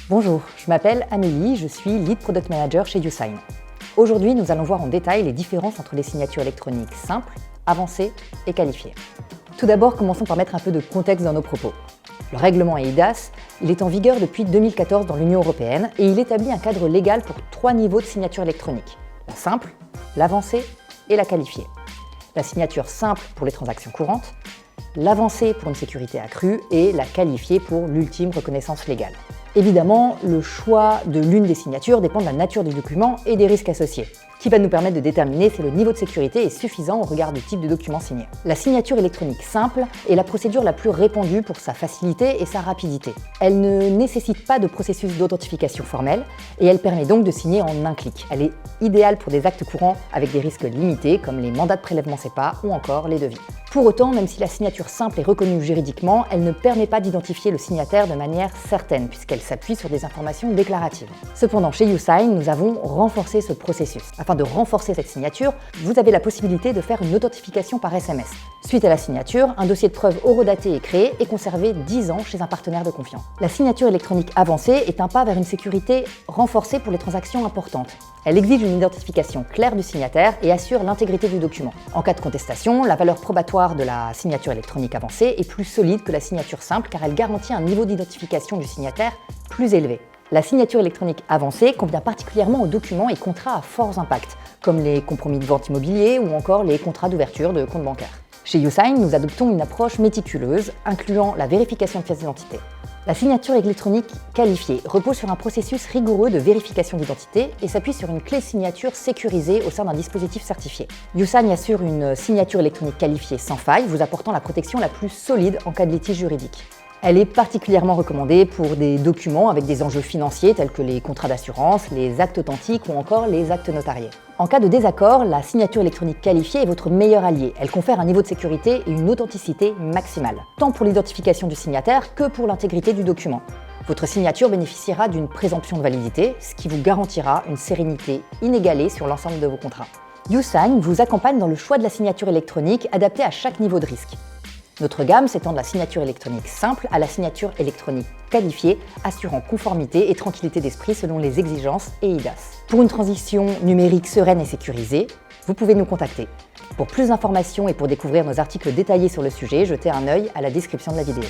Bonjour, je m'appelle Amélie, je suis Lead Product Manager chez YouSign. Aujourd'hui, nous allons voir en détail les différences entre les signatures électroniques simples, avancées et qualifiées. Tout d'abord, commençons par mettre un peu de contexte dans nos propos. Le règlement eIDAS, il est en vigueur depuis 2014 dans l'Union européenne et il établit un cadre légal pour 3 niveaux de signature électronique. La simple, l'avancée et la qualifiée. La signature simple pour les transactions courantes, l'avancée pour une sécurité accrue et la qualifiée pour l'ultime reconnaissance légale. Évidemment, le choix de l'une des signatures dépend de la nature du document et des risques associés, qui va nous permettre de déterminer si le niveau de sécurité est suffisant au regard du type de document signé. La signature électronique simple est la procédure la plus répandue pour sa facilité et sa rapidité. Elle ne nécessite pas de processus d'authentification formel et elle permet donc de signer en un clic. Elle est idéale pour des actes courants avec des risques limités comme les mandats de prélèvement SEPA ou encore les devis. Pour autant, même si la signature simple est reconnue juridiquement, elle ne permet pas d'identifier le signataire de manière certaine puisqu'elle s'appuie sur des informations déclaratives. Cependant, chez YouSign, nous avons renforcé ce processus. Afin de renforcer cette signature, vous avez la possibilité de faire une authentification par SMS. Suite à la signature, un dossier de preuve horodaté est créé et conservé 10 ans chez un partenaire de confiance. La signature électronique avancée est un pas vers une sécurité renforcée pour les transactions importantes. Elle exige une identification claire du signataire et assure l'intégrité du document. En cas de contestation, la valeur probatoire de la signature électronique avancée est plus solide que la signature simple car elle garantit un niveau d'identification du signataire plus élevé. La signature électronique avancée convient particulièrement aux documents et contrats à fort impact, comme les compromis de vente immobilier ou encore les contrats d'ouverture de compte bancaire. Chez YouSign, nous adoptons une approche méticuleuse, incluant la vérification de pièces d'identité. La signature électronique qualifiée repose sur un processus rigoureux de vérification d'identité et s'appuie sur une clé signature sécurisée au sein d'un dispositif certifié. YouSign assure une signature électronique qualifiée sans faille, vous apportant la protection la plus solide en cas de litige juridique. Elle est particulièrement recommandée pour des documents avec des enjeux financiers tels que les contrats d'assurance, les actes authentiques ou encore les actes notariés. En cas de désaccord, la signature électronique qualifiée est votre meilleur allié. Elle confère un niveau de sécurité et une authenticité maximale, tant pour l'identification du signataire que pour l'intégrité du document. Votre signature bénéficiera d'une présomption de validité, ce qui vous garantira une sérénité inégalée sur l'ensemble de vos contrats. YouSign vous accompagne dans le choix de la signature électronique adaptée à chaque niveau de risque. Notre gamme s'étend de la signature électronique simple à la signature électronique qualifiée, assurant conformité et tranquillité d'esprit selon les exigences eIDAS. Pour une transition numérique sereine et sécurisée, vous pouvez nous contacter. Pour plus d'informations et pour découvrir nos articles détaillés sur le sujet, jetez un œil à la description de la vidéo.